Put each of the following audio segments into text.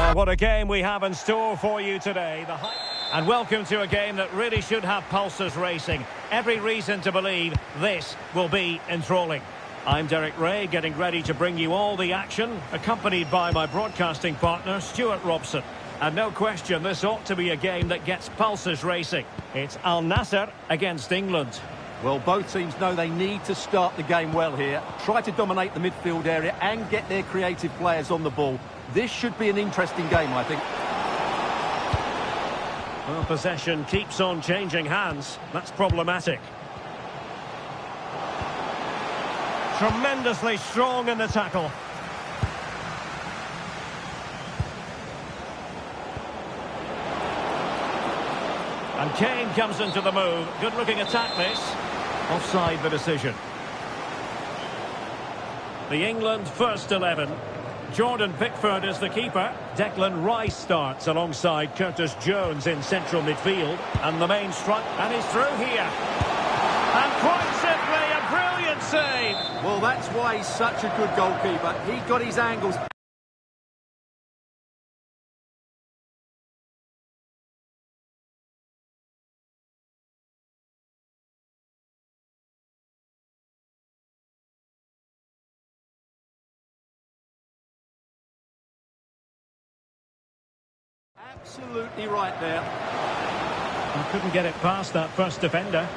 Well, what a game we have in store for you today. And welcome to a game that really should have pulses racing. Every reason to believe this will be enthralling. I'm Derek Ray, getting ready to bring you all the action, accompanied by my broadcasting partner, Stuart Robson. And no question, this ought to be a game that gets pulses racing. It's Al Nassr against England. Well, both teams know they need to start the game well here. Try to dominate the midfield area and get their creative players on the ball. This should be an interesting game, I think. Well, possession keeps on changing hands. That's problematic. Tremendously strong in the tackle. And Kane comes into the move. Good-looking attack, this. Offside the decision. The England first 11. Jordan Pickford is the keeper. Declan Rice starts alongside Curtis Jones in central midfield. And the main strike. And he's through here. And quite simply, a brilliant save. Well, that's why he's such a good goalkeeper. He got his angles. Absolutely right there. He couldn't get it past that first defender.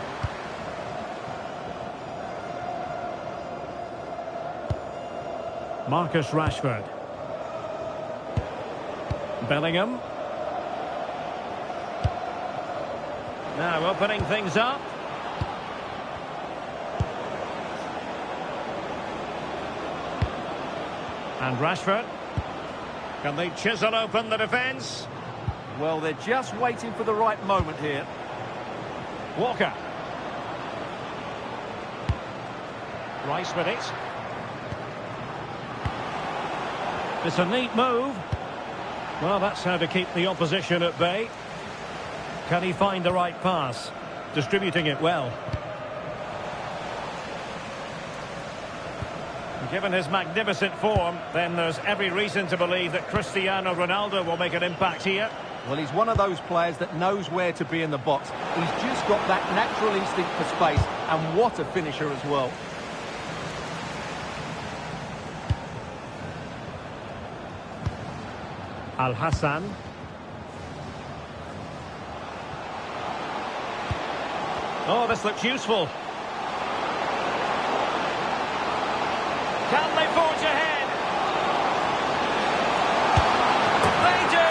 Marcus Rashford. Bellingham. Now opening things up. And Rashford. Can they chisel open the defence? Well, they're just waiting for the right moment here. Walker. Rice with it. It's a neat move. Well, that's how to keep the opposition at bay. Can he find the right pass? Distributing it well. Given his magnificent form, then there's every reason to believe that Cristiano Ronaldo will make an impact here. Well, he's one of those players that knows where to be in the box. He's just got that natural instinct for space, and what a finisher as well. Al Hassan. Oh, this looks useful. Can they forge ahead? They do!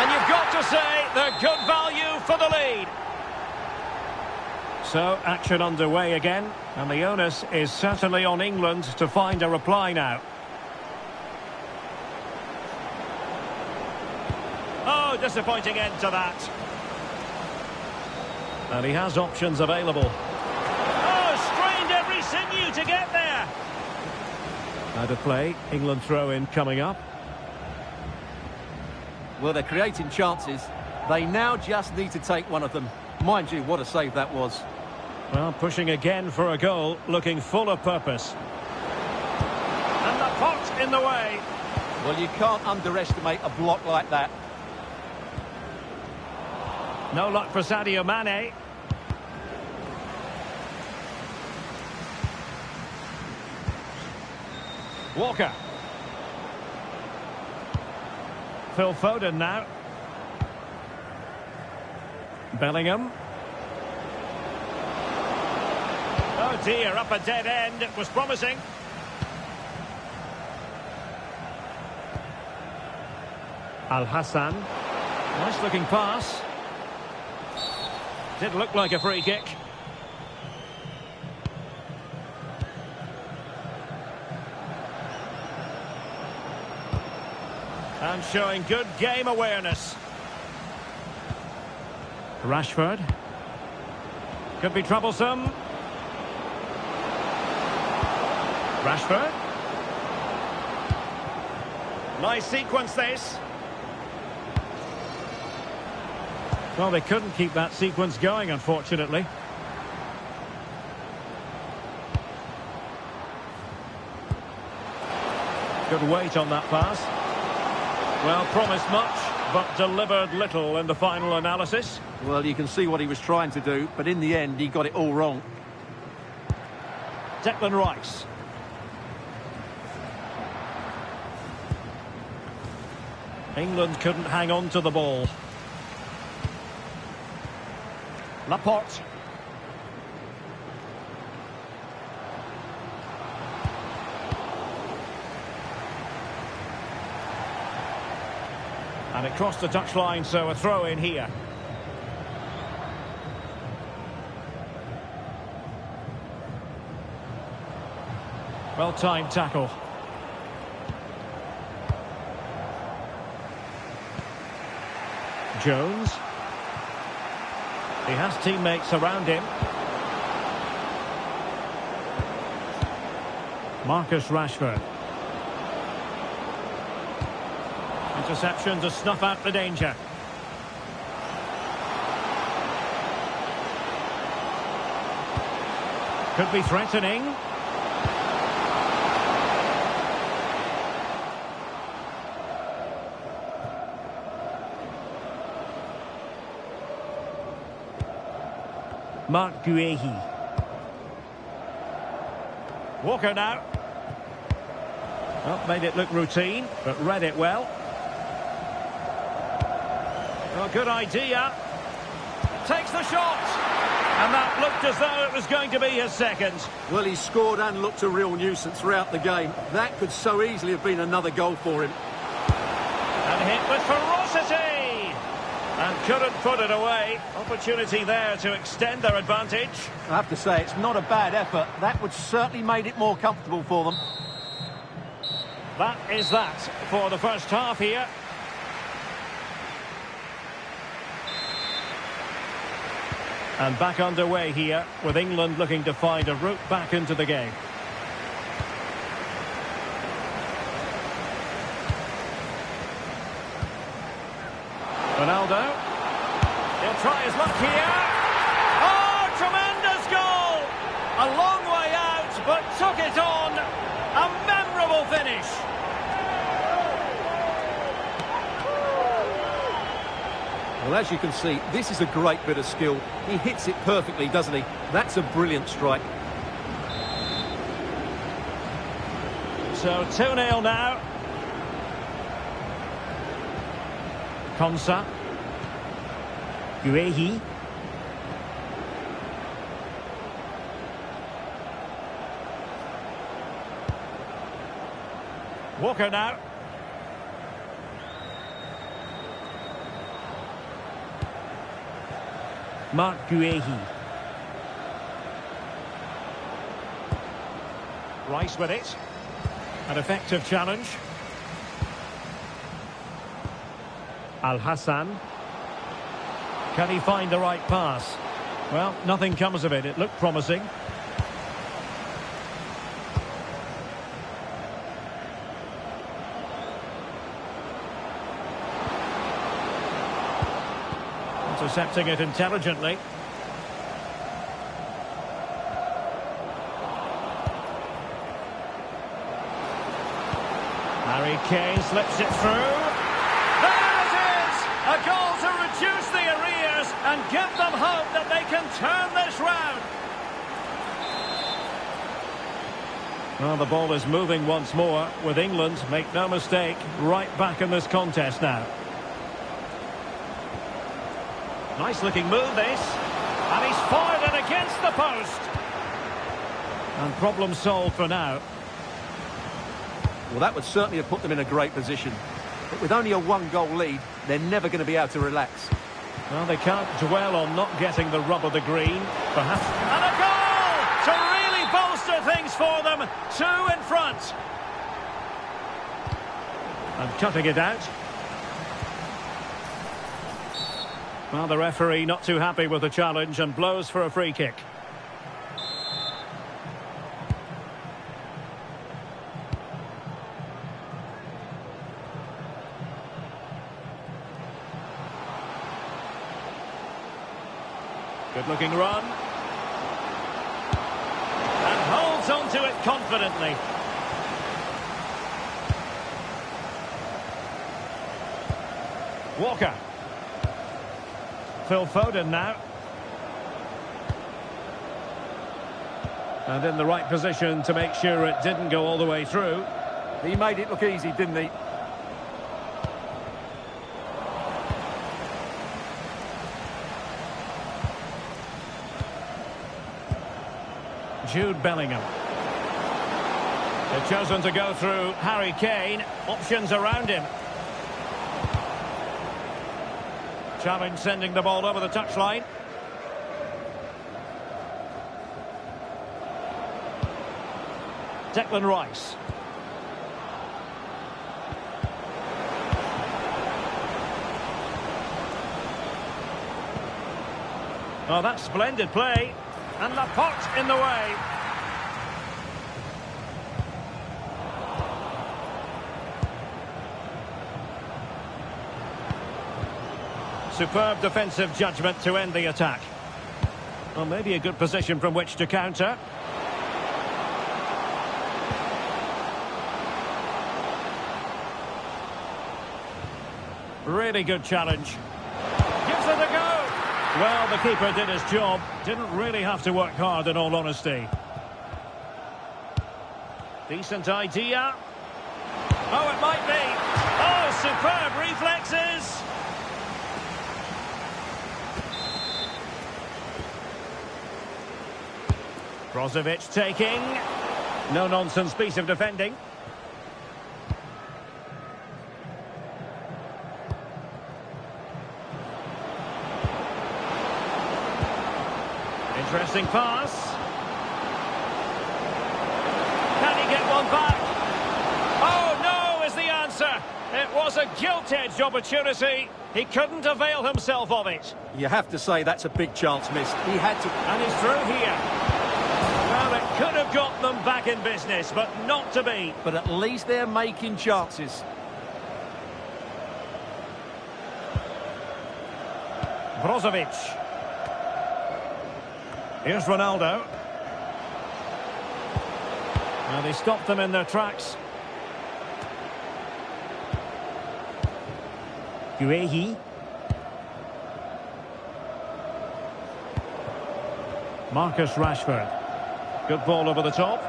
And you've got to say they're good value for the lead. So, action underway again. And the onus is certainly on England to find a reply now. Oh, disappointing end to that. And he has options available. Oh, strained every sinew to get there. Out of play, England throw-in coming up. Well, they're creating chances. They now just need to take one of them. Mind you, what a save that was. Well, pushing again for a goal, looking full of purpose. And the pot in the way. Well, you can't underestimate a block like that. No luck for Sadio Mane. Walker. Phil Foden now. Bellingham. Oh dear, up a dead end. It was promising. Al Hassan. Nice looking pass. Did look like a free kick. And showing good game awareness. Rashford. Could be troublesome. Rashford. Nice sequence this. Well, they couldn't keep that sequence going, unfortunately. Good weight on that pass. Well, promised much, but delivered little in the final analysis. Well, you can see what he was trying to do, but in the end, he got it all wrong. Declan Rice. England couldn't hang on to the ball. Laporte. And it crossed the touchline, so a throw in here. Well-timed tackle. Jones. He has teammates around him. Marcus Rashford. Interception to snuff out the danger. Could be threatening. Marc Guéhi. Walker now. Well, made it look routine, but read it well. Well, good idea. Takes the shot. And that looked as though it was going to be his second. Well, he scored and looked a real nuisance throughout the game. That could so easily have been another goal for him. And hit with ferocity. And couldn't put it away. Opportunity there to extend their advantage. I have to say, it's not a bad effort. That would certainly made it more comfortable for them. That is that for the first half here. And back underway here, with England looking to find a route back into the game. Ronaldo. He'll try his luck here. Oh, tremendous goal! A long way out, but took it on. A memorable finish. Well, as you can see, this is a great bit of skill. He hits it perfectly, doesn't he? That's a brilliant strike. So 2-0 now. Konsa. Guéhi. Walker now. Marc Guéhi. Rice with it. An effective challenge. Al-Hassan. Can he find the right pass? Well, nothing comes of it. It looked promising. Intercepting it intelligently. Harry Kane slips it through. There it is! A goal to reduce the arrears and give them hope that they can turn this round. Well, the ball is moving once more with England, make no mistake, right back in this contest now. Nice looking move this. And he's fired it against the post. And problem solved for now. Well, that would certainly have put them in a great position. But with only a one-goal lead, they're never going to be able to relax. Well, they can't dwell on not getting the rub of the green, perhaps. And a goal to really bolster things for them. 2 in front. And cutting it out. Well, the referee not too happy with the challenge and blows for a free kick. Good looking run. And holds on to it confidently. Walker. Phil Foden now. And in the right position to make sure it didn't go all the way through. He made it look easy, didn't he? Jude Bellingham. They've chosen to go through Harry Kane. Options around him. Challenge sending the ball over the touchline. Declan Rice. Oh, that's splendid play. And Laporte in the way. Superb defensive judgment to end the attack. Well, maybe a good position from which to counter. Really good challenge. Gives it a go. Well, the keeper did his job. Didn't really have to work hard, in all honesty. Decent idea. Oh, it might be. Oh, superb reflexes. Brozovic taking. No-nonsense piece of defending. Interesting pass. Can he get one back? Oh, no is the answer. It was a gilt-edged opportunity. He couldn't avail himself of it. You have to say that's a big chance missed. He had to... And he's through here. Well, it could have got them back in business, but not to be. But at least they're making chances. Brozovic. Here's Ronaldo. Well, they stopped them in their tracks. Guehi. Marcus Rashford. Good ball over the top.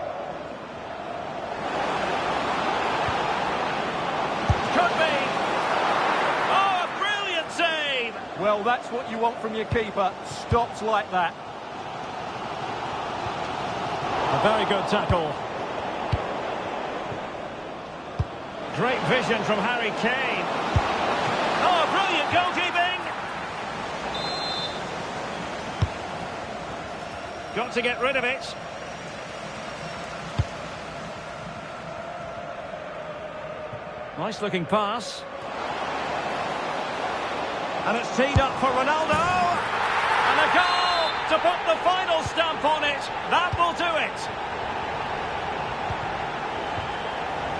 Could be. Oh, a brilliant save. Well, that's what you want from your keeper. Stops like that. A very good tackle. Great vision from Harry Kane. Oh, brilliant goalkeeping. Got to get rid of it. Nice looking pass. And it's teed up for Ronaldo. And a goal to put the final stamp on it. That will do it.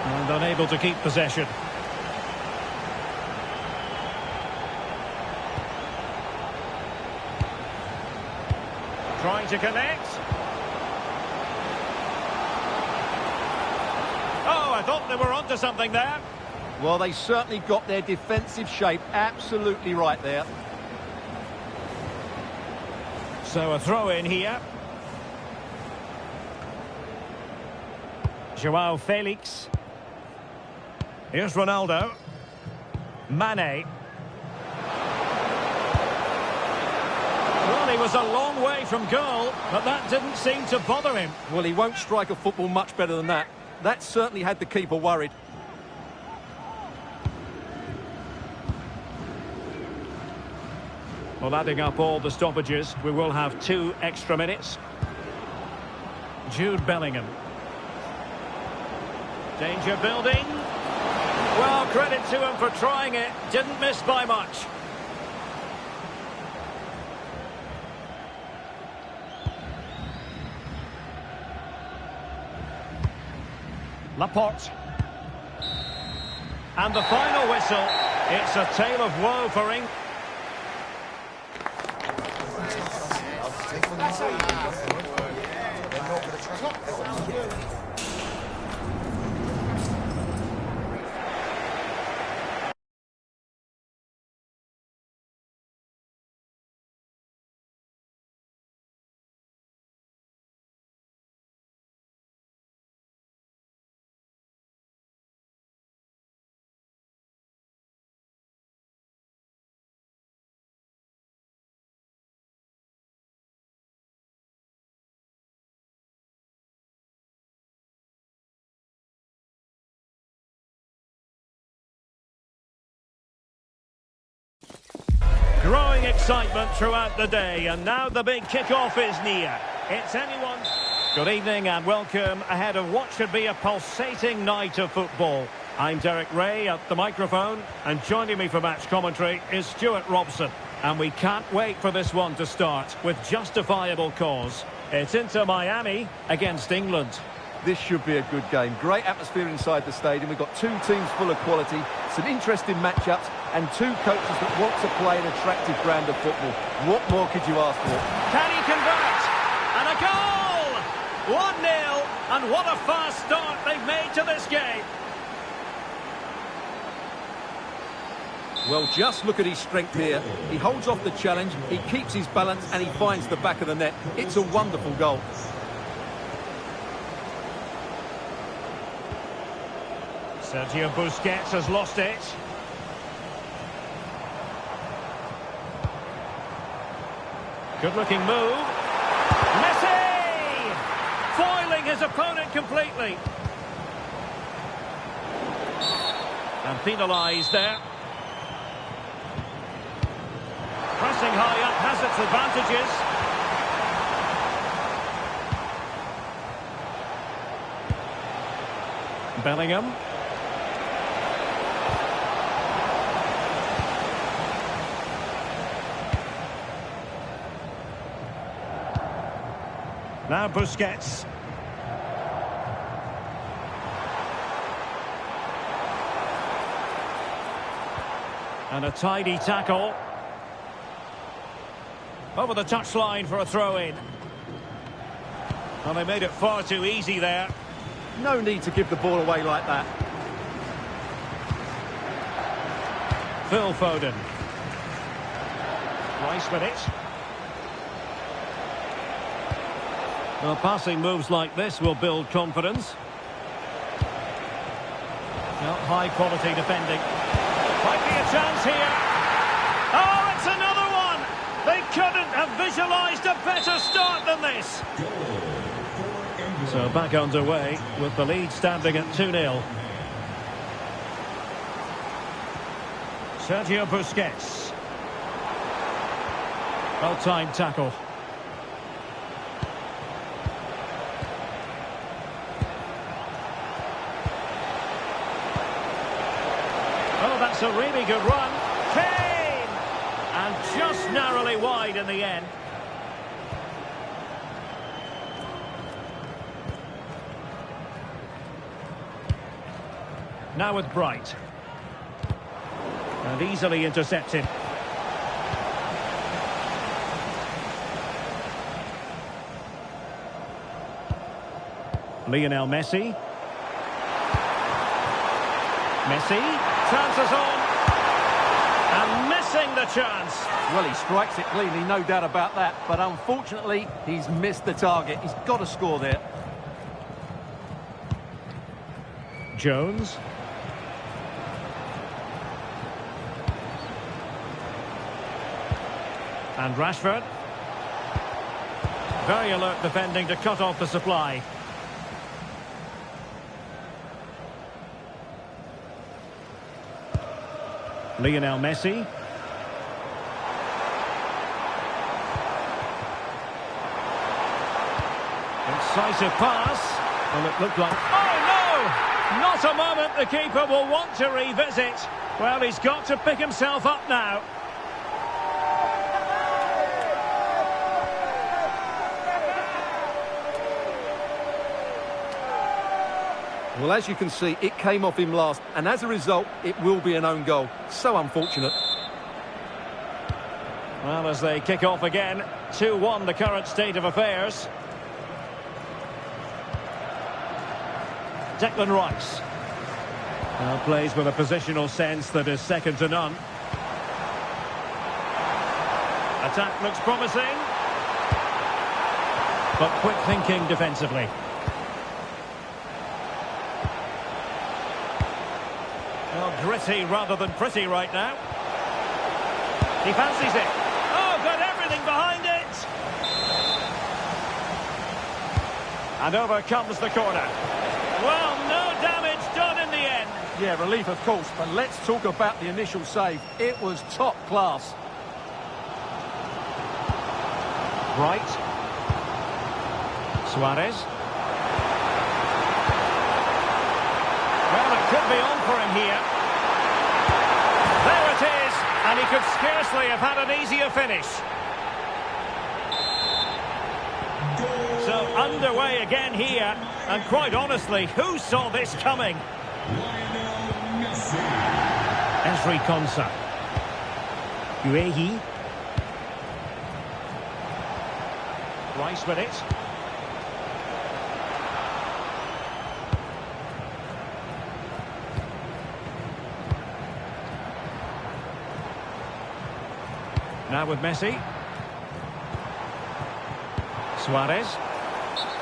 And unable to keep possession. Trying to connect. Oh, I thought they were onto something there. Well, they certainly got their defensive shape absolutely right there. So a throw in here. Joao Felix. Here's Ronaldo. Mane. Well, he was a long way from goal, but that didn't seem to bother him. Well, he won't strike a football much better than that. That certainly had the keeper worried. Well, adding up all the stoppages, we will have 2 extra minutes. Jude Bellingham. Danger building. Well, credit to him for trying it. Didn't miss by much. Laporte. And the final whistle. It's a tale of woe for England. Growing excitement throughout the day, and now the big kick-off is near. It's anyone's... Good evening and welcome ahead of what should be a pulsating night of football. I'm Derek Ray at the microphone, and joining me for match commentary is Stuart Robson. And we can't wait for this one to start with justifiable cause. It's Inter Miami against England. This should be a good game. Great atmosphere inside the stadium. We've got two teams full of quality, some interesting matchups, and two coaches that want to play an attractive brand of football. What more could you ask for? Can he convert? And a goal! 1-0, and what a fast start they've made to this game. Well, just look at his strength here. He holds off the challenge, he keeps his balance, and he finds the back of the net. It's a wonderful goal. Sergio Busquets has lost it. Good-looking move. Messi! Foiling his opponent completely. And penalised there. Pressing high up has its advantages. Bellingham. Now Busquets. And a tidy tackle. Over the touchline for a throw-in. Well, they made it far too easy there. No need to give the ball away like that. Phil Foden. Rice with it. Well, passing moves like this will build confidence. Well, high-quality defending. Might be a chance here. Oh, it's another one! They couldn't have visualised a better start than this. So back underway with the lead standing at 2-0. Sergio Busquets. Well-timed tackle. Oh, that's a really good run. Kane! And just narrowly wide in the end. Now with Bright. And easily intercepted. Lionel Messi. Messi. Chances on. And missing the chance. Well, he strikes it cleanly, no doubt about that. But unfortunately, he's missed the target. He's got to score there. Jones. And Rashford. Very alert defending to cut off the supply. Lionel Messi. Incisive pass. Well, it looked like... Oh, no! Not a moment the keeper will want to revisit. Well, he's got to pick himself up now. Well, as you can see, it came off him last, and as a result, it will be an own goal. So unfortunate. Well, as they kick off again, 2-1 the current state of affairs. Declan Rice. Now plays with a positional sense that is second to none. Attack looks promising. But quick thinking defensively. Well, gritty rather than pretty right now. He fancies it. Oh, got everything behind it. And over comes the corner. Well, no damage done in the end. Yeah, relief of course, but let's talk about the initial save. It was top class. Right. Suarez. Well, it could be on for him here. There it is, and he could scarcely have had an easier finish. So underway again here, and quite honestly, who saw this coming? Ezri Konsa. Guehi. Rice with it. Now with Messi. Suarez.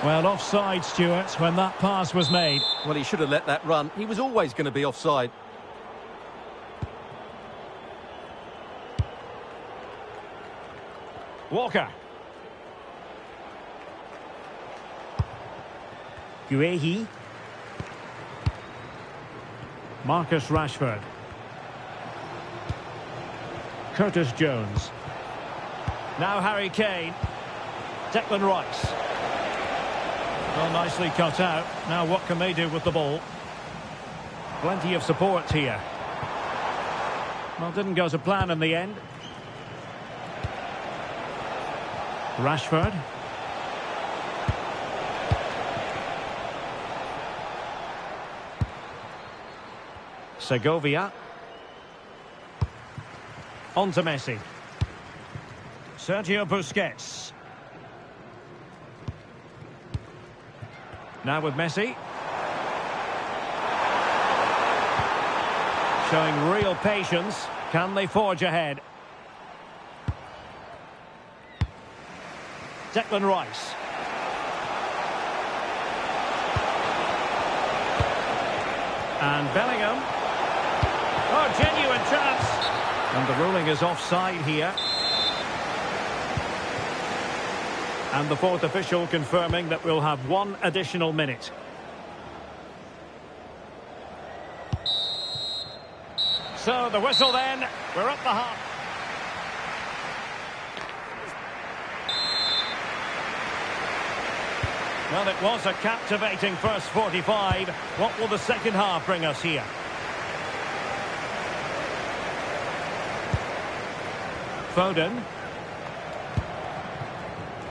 Well, offside, Stuart, when that pass was made. Well, he should have let that run. He was always going to be offside. Walker. Guehi. Marcus Rashford. Curtis Jones. Now Harry Kane. Declan Rice. Well, nicely cut out. Now what can they do with the ball? Plenty of support here. Well, didn't go to plan in the end. Rashford. Segovia. On to Messi. Sergio Busquets. Now with Messi. Showing real patience. Can they forge ahead? Declan Rice. And Bellingham. Oh, genuine chance. And the ruling is offside here. And the fourth official confirming that we'll have one additional minute. So the whistle then. We're up the half. Well, it was a captivating first 45. What will the second half bring us here? Foden.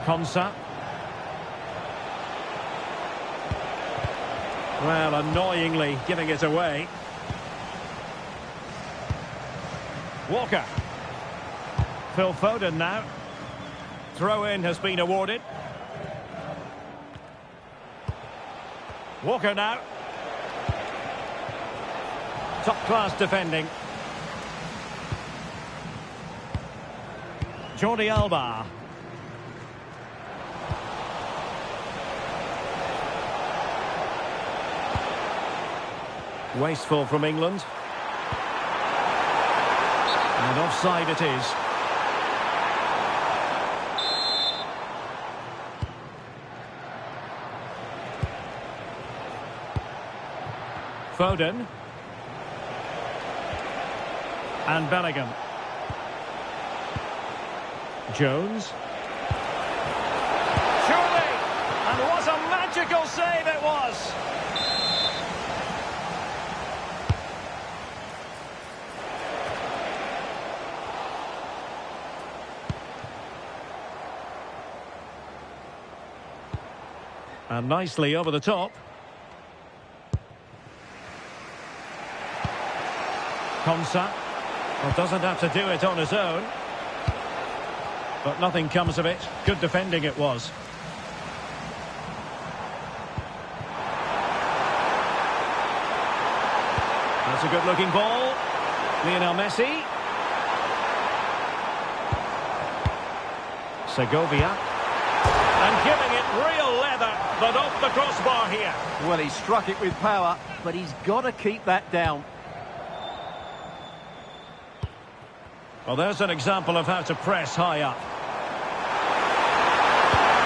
Konsa. Well, annoyingly giving it away. Walker. Phil Foden now. Throw-in has been awarded. Walker now. Top-class defending. Jordi Alba. Wasteful from England. And offside it is. Foden. And Bellingham. Jones. Surely! And what a magical save it was! And nicely over the top. Konsa. Well, doesn't have to do it on his own. But nothing comes of it. Good defending it was. That's a good-looking ball. Lionel Messi. Segovia. And giving it real leather, but off the crossbar here. Well, he struck it with power, but he's got to keep that down. Well, there's an example of how to press high up.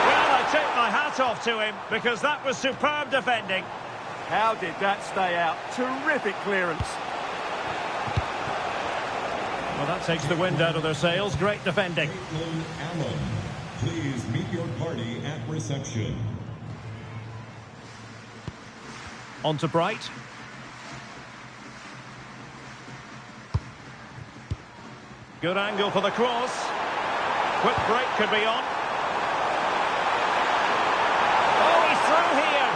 Well, I take my hat off to him, because that was superb defending. How did that stay out? Terrific clearance. Well, that takes the wind out of their sails. Great defending. Please meet your party at reception. On to Bright. Good angle for the cross. Quick break could be on. Oh, he's through here.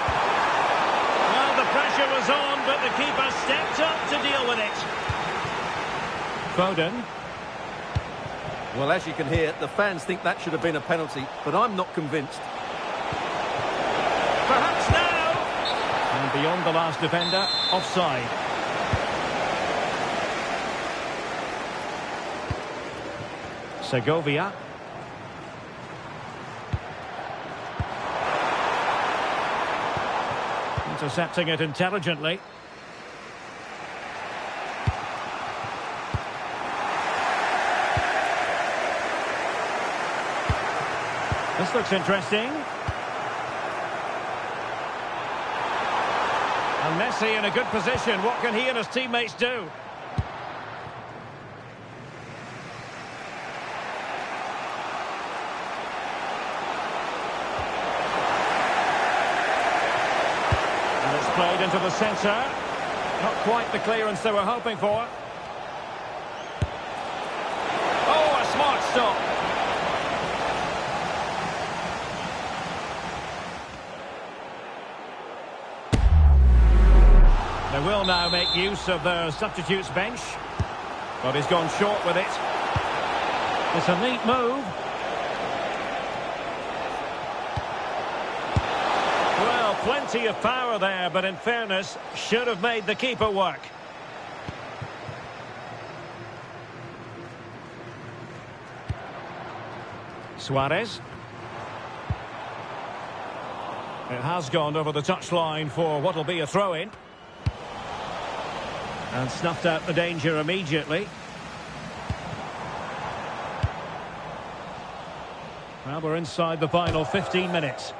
Well, the pressure was on, but the keeper stepped up to deal with it. Foden. Well, as you can hear, the fans think that should have been a penalty, but I'm not convinced. Perhaps now. And beyond the last defender, offside. Segovia. Intercepting it intelligently. This looks interesting. And Messi in a good position. What can he and his teammates do? And it's played into the centre. Not quite the clearance they were hoping for. Oh, a smart stop. They will now make use of their substitutes bench, but he's gone short with it. It's a neat move. Well, plenty of power there, but in fairness, should have made the keeper work. Suarez. It has gone over the touchline for what will be a throw-in. And snuffed out the danger immediately. Well, we're inside the final 15 minutes.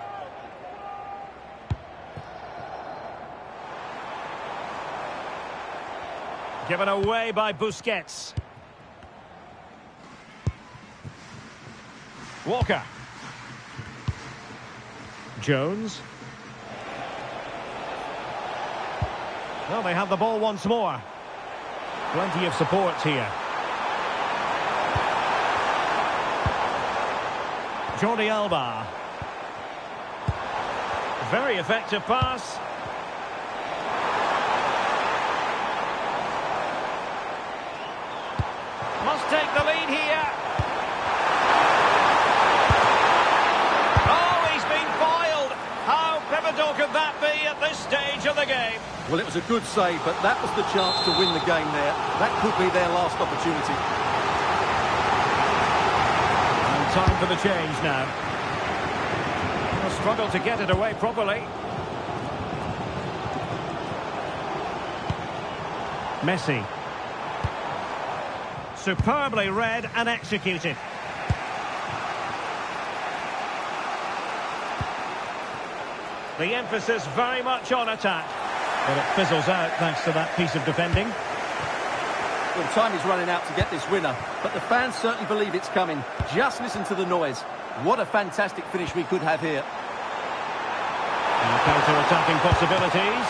Given away by Busquets. Walker. Jones. Well, they have the ball once more. Plenty of support here. Jordi Alba. Very effective pass. Must take the lead here. Oh, he's been foiled. How pivotal could that be at this stage of the game? Well, it was a good save, but that was the chance to win the game there. That could be their last opportunity. And time for the change now. They'll struggle to get it away properly. Messi. Superbly read and executed. The emphasis very much on attack. But it fizzles out thanks to that piece of defending. Well, time is running out to get this winner, but the fans certainly believe it's coming. Just listen to the noise. What a fantastic finish we could have here. And counter-attacking possibilities.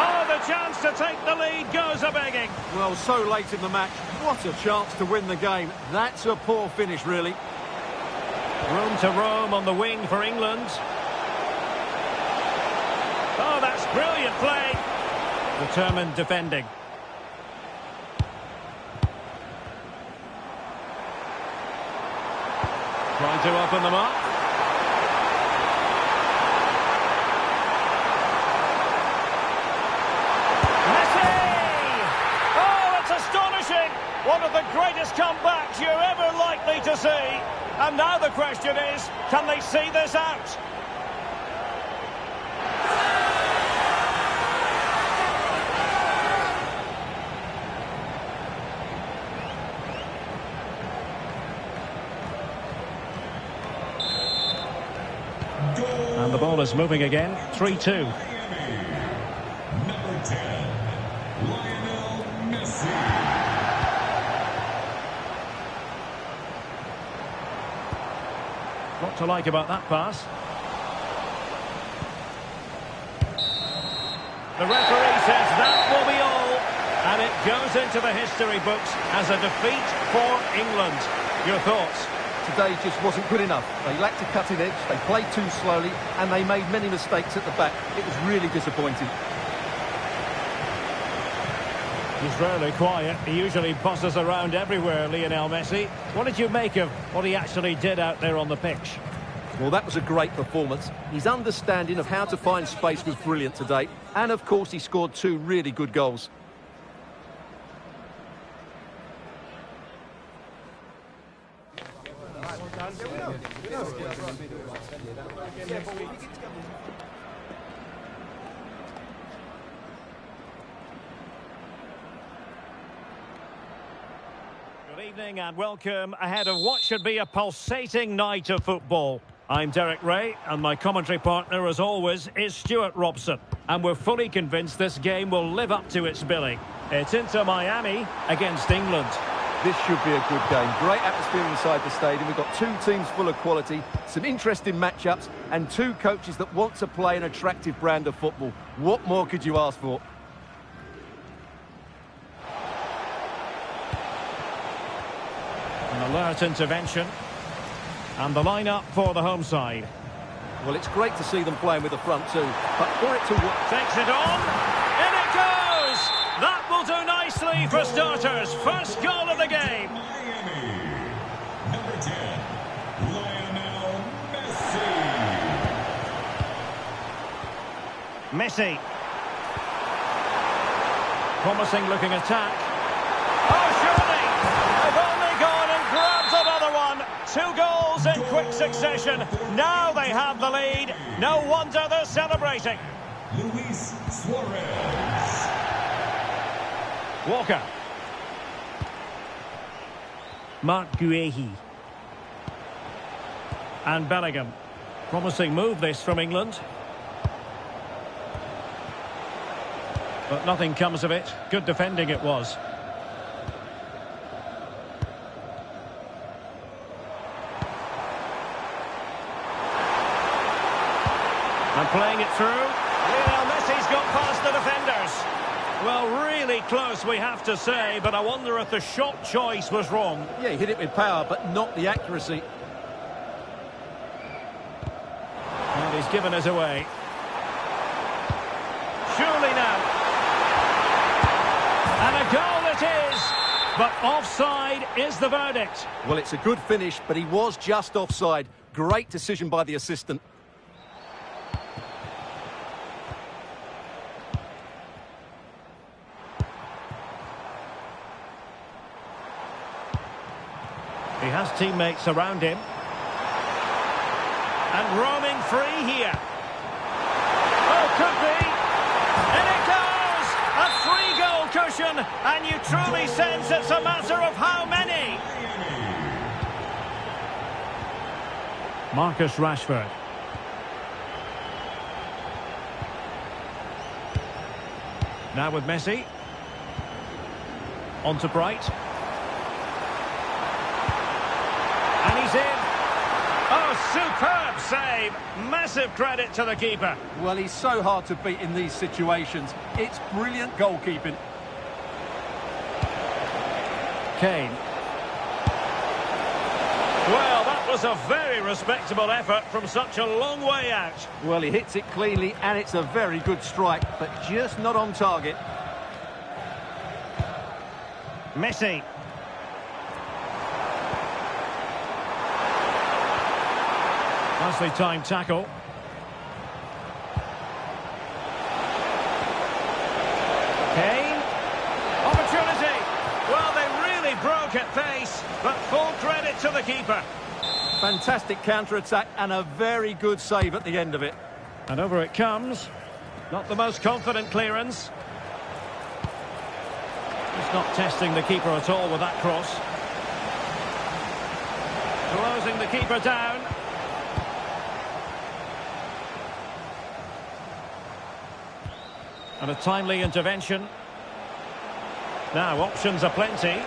Oh, the chance to take the lead goes a-begging. Well, so late in the match, what a chance to win the game. That's a poor finish, really. Room to roam on the wing for England. Oh, that's brilliant play. Determined defending. Trying to open them up. Messi! Oh, it's astonishing. One of the greatest comebacks you're ever likely to see. And now the question is, can they see this out? And the ball is moving again. 3-2. Number 10, Lionel Messi. to like about that pass. The referee says that will be all, and it goes into the history books as a defeat for England. Your thoughts? Today just wasn't good enough. They lacked a cutting edge, they played too slowly, and they made many mistakes at the back. It was really disappointing. He's rarely quiet. He usually buzzes around everywhere, Lionel Messi. What did you make of what he actually did out there on the pitch? Well, that was a great performance. His understanding of how to find space was brilliant today. And, of course, he scored 2 really good goals. Good evening and welcome ahead of what should be a pulsating night of football. I'm Derek Ray, and my commentary partner, as always, is Stuart Robson. And we're fully convinced this game will live up to its billing. It's Inter Miami against England. This should be a good game. Great atmosphere inside the stadium. We've got 2 teams full of quality, some interesting matchups, and 2 coaches that want to play an attractive brand of football. What more could you ask for? An alert intervention. And the lineup for the home side. Well, it's great to see them playing with the front 2, but for it to work... Takes it on. In it goes! That will do nicely for starters. First goal of the game. Miami. Number 10, Lionel Messi. Messi. Promising looking attack. Oh, surely! They've only gone and grabbed another one. 2 goals in quick succession. Now they have the lead. No wonder they're celebrating. Luis Suarez. Walker. Mark Guehi. And Bellingham. Promising move this from England. But nothing comes of it. Good defending it was. And playing it through. Lionel Messi's got past the defenders. Well, really close, we have to say, but I wonder if the shot choice was wrong. Yeah, he hit it with power, but not the accuracy. And he's given us away. Surely now. And a goal it is. But offside is the verdict. Well, it's a good finish, but he was just offside. Great decision by the assistant. He has teammates around him. And roaming free here. Oh, could be. And it goes! A 3-goal cushion. And you truly sense it's a matter of how many. Marcus Rashford. Now with Messi. On to Bright. And he's in. Oh, superb save. Massive credit to the keeper. Well, he's so hard to beat in these situations. It's brilliant goalkeeping. Kane. Well, that was a very respectable effort from such a long way out. Well, he hits it cleanly, and it's a very good strike, but just not on target. Messi. Nicely timed tackle. Kane. Opportunity. Well, they really broke at pace, but full credit to the keeper. Fantastic counter-attack and a very good save at the end of it. And over it comes. Not the most confident clearance. He's not testing the keeper at all with that cross. Closing the keeper down. And a timely intervention. Now, options are plenty.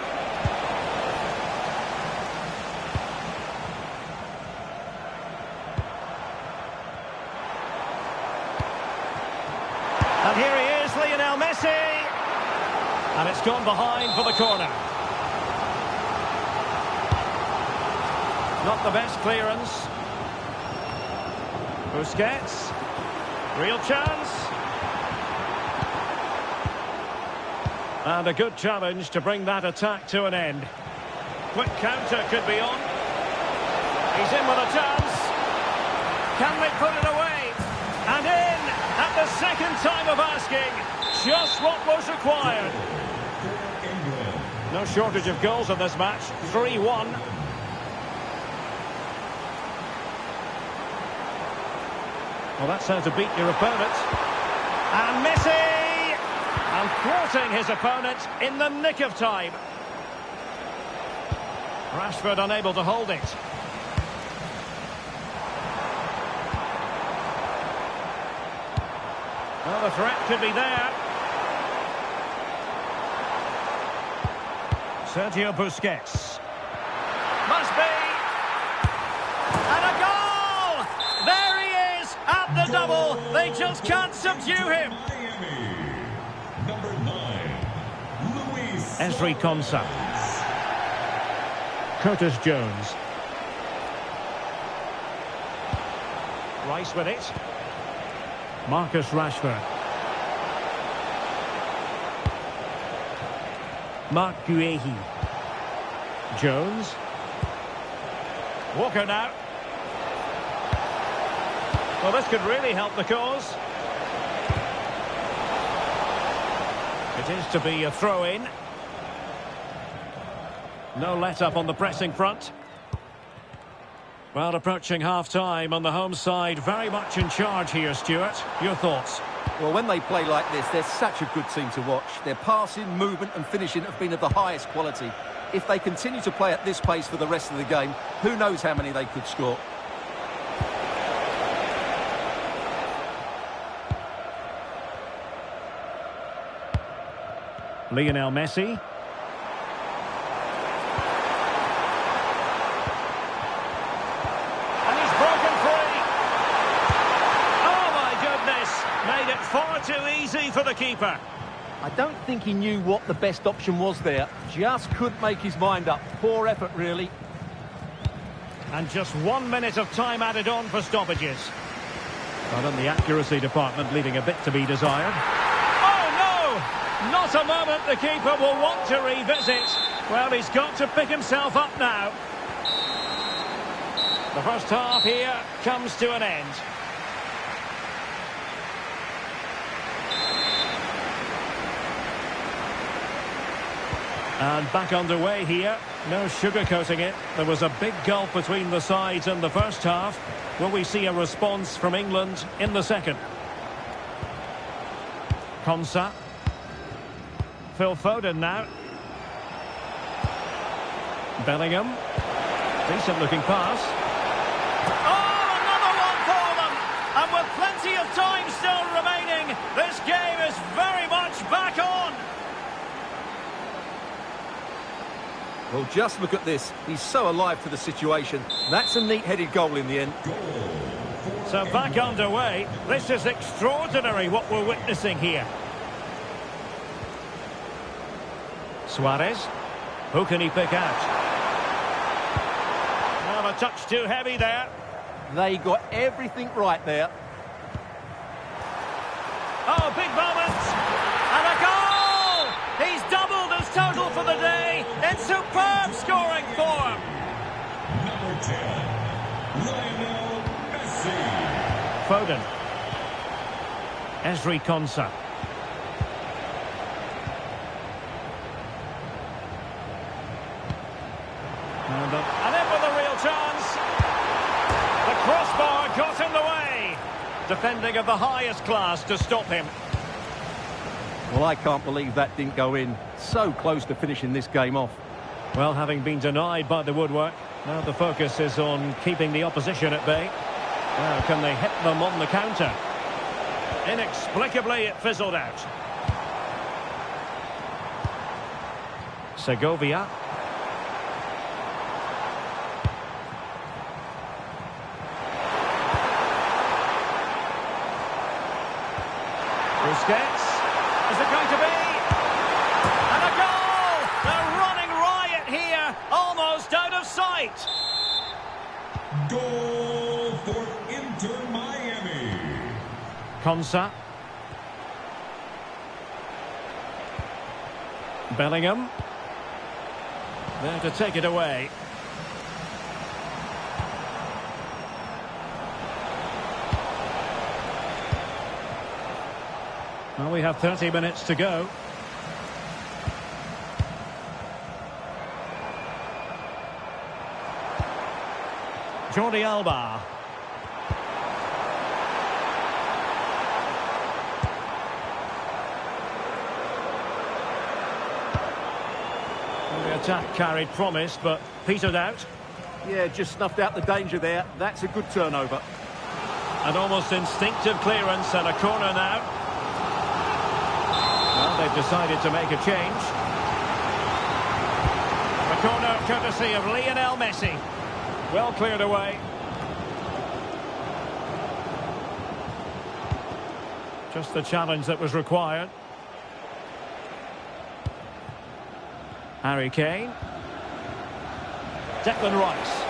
And it's gone behind for the corner. Not the best clearance. Busquets. Real chance. And a good challenge to bring that attack to an end. Quick counter could be on. He's in with a chance. Can they put it away? And in at the second time of asking. Just what was required. No shortage of goals in this match. 3-1. Well, that's how to beat your opponent. And Messi! And thwarting his opponent in the nick of time. Rashford unable to hold it. Well, the threat could be there. Sergio Busquets. Must be. And a goal! There he is at the double. They just can't subdue him. Number 9, Luis Ezri Konsa. Curtis Jones. Rice with it. Marcus Rashford. Marc Guehi. Jones. Walker now. Well, this could really help the cause. It is to be a throw-in. No let-up on the pressing front. Well, approaching half-time on the home side, very much in charge here, Stuart. Your thoughts? Well, when they play like this, they're such a good team to watch. Their passing, movement and finishing have been of the highest quality. If they continue to play at this pace for the rest of the game, who knows how many they could score. Lionel Messi. And he's broken free. Oh, my goodness. Made it far too easy for the keeper. I don't think he knew what the best option was there. Just couldn't make his mind up. Poor effort, really. And just 1 minute of time added on for stoppages. Well, in the accuracy department, leaving a bit to be desired. Oh, no! Not a moment the keeper will want to revisit. Well, he's got to pick himself up now. The first half here comes to an end. And back underway here. No sugarcoating it. There was a big gulf between the sides in the first half. Will we see a response from England in the second? Konsa. Phil Foden now. Bellingham. Decent looking pass. Oh, another one for them! And with plenty of time still remaining, this game is very much back on. Well, just look at this. He's so alive to the situation. That's a neat-headed goal in the end. So back underway. This is extraordinary what we're witnessing here. Suarez. Who can he pick out? Well, a touch too heavy there. They got everything right there. Oh, big moment. And a goal! He's doubled his total for the day in superb scoring form. Number 10, Lionel Messi. Foden. Ezri Konsa. And in with a real chance. The crossbar got in the way. Defending of the highest class to stop him. Well, I can't believe that didn't go in. So close to finishing this game off. Well, having been denied by the woodwork, now the focus is on keeping the opposition at bay. Now, can they hit them on the counter? Inexplicably, it fizzled out. Segovia. Busquets. Is it going to be? Goal for Inter Miami. Konsa. Bellingham. There to take it away. Well, we have 30 minutes to go. Jordi Alba. Well, the attack carried promise, but petered out. Yeah, just snuffed out the danger there. That's a good turnover. An almost instinctive clearance and a corner now. Well, they've decided to make a change. The corner courtesy of Lionel Messi. Well cleared away. Just the challenge that was required. Harry Kane. Declan Rice.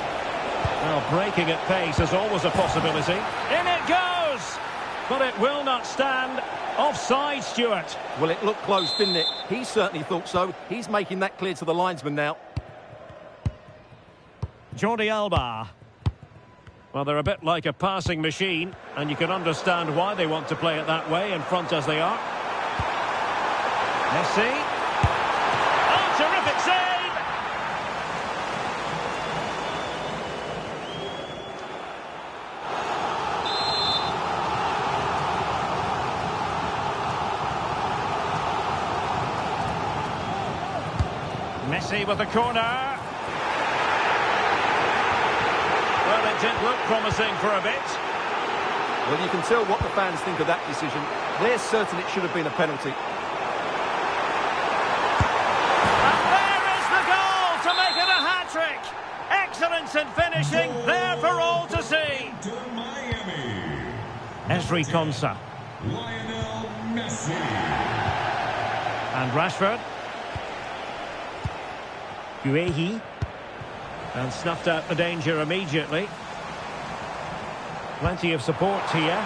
Well, breaking at pace is always a possibility. In it goes! But it will not stand. Offside, Stuart. Well, it looked close, didn't it? He certainly thought so. He's making that clear to the linesman now. Jordi Alba. Well, they're a bit like a passing machine, and you can understand why they want to play it that way, in front as they are. Messi. Oh, terrific save! Messi with the corner. Well, it did look promising for a bit. Well, you can tell what the fans think of that decision. They're certain it should have been a penalty. And there is the goal to make it a hat-trick. Excellence in finishing, there for all to see. Inter Miami. Ezri Konsa. Lionel Messi. And Rashford. Guehi. And snuffed out the danger immediately. Plenty of support here.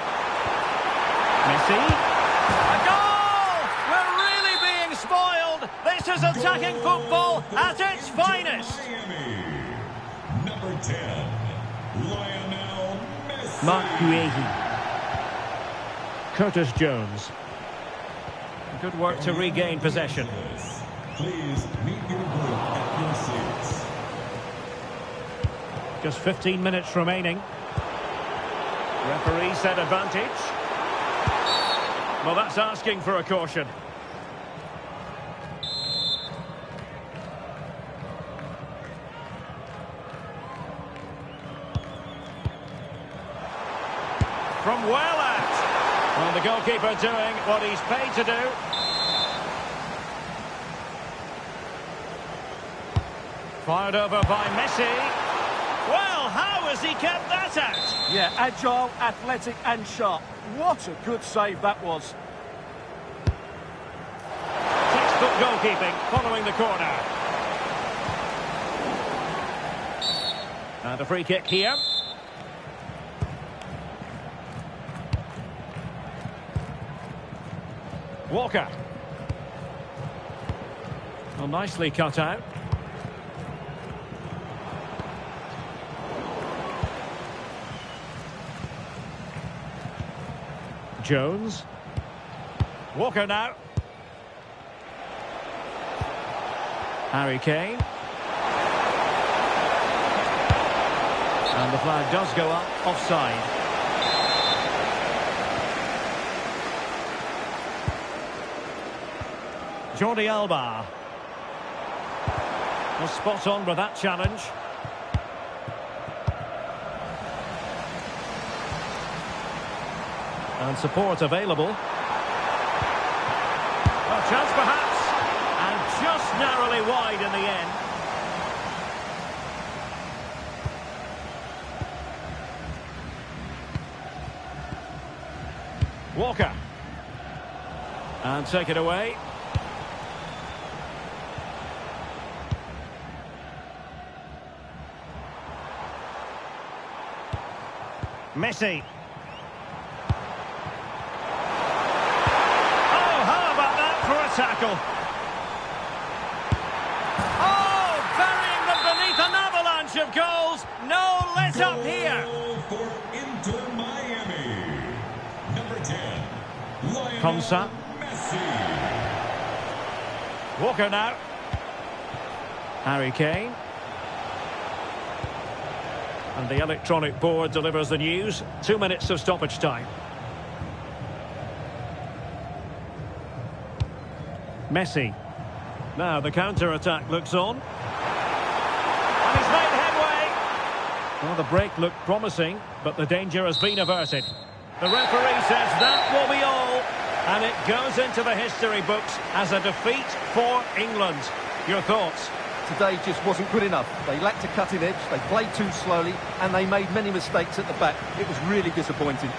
Messi. A goal! We're really being spoiled. This is attacking football at its finest. Miami. Number 10. Lionel Messi. Marc Guehi. Curtis Jones. Good work to regain possession. Please meet your group at your seats. Just 15 minutes remaining. Referee said advantage. Well, that's asking for a caution. From well out. Well, the goalkeeper doing what he's paid to do. Fired over by Messi. Well, how has he kept that out? Yeah, agile, athletic and sharp. What a good save that was. Textbook goalkeeping following the corner. And a free kick here. Walker. Well, nicely cut out. Jones. Walker now. Harry Kane. And the flag does go up, offside. Jordi Alba. Was spot on with that challenge. And support available. A chance perhaps. And just narrowly wide in the end. Walker. And take it away. Messi. Oh, how about that for a tackle? Oh, burying them beneath an avalanche of goals. No let up here. Goal for Inter Miami. Number 10, Lionel Konsa. Messi. Walker now. Harry Kane. And the electronic board delivers the news. 2 minutes of stoppage time. Messi. Now the counter-attack looks on. And he's made headway. Well, the break looked promising, but the danger has been averted. The referee says that will be all. And it goes into the history books as a defeat for England. Your thoughts? Today just wasn't good enough. They lacked a cutting edge, they played too slowly, and they made many mistakes at the back. It was really disappointing.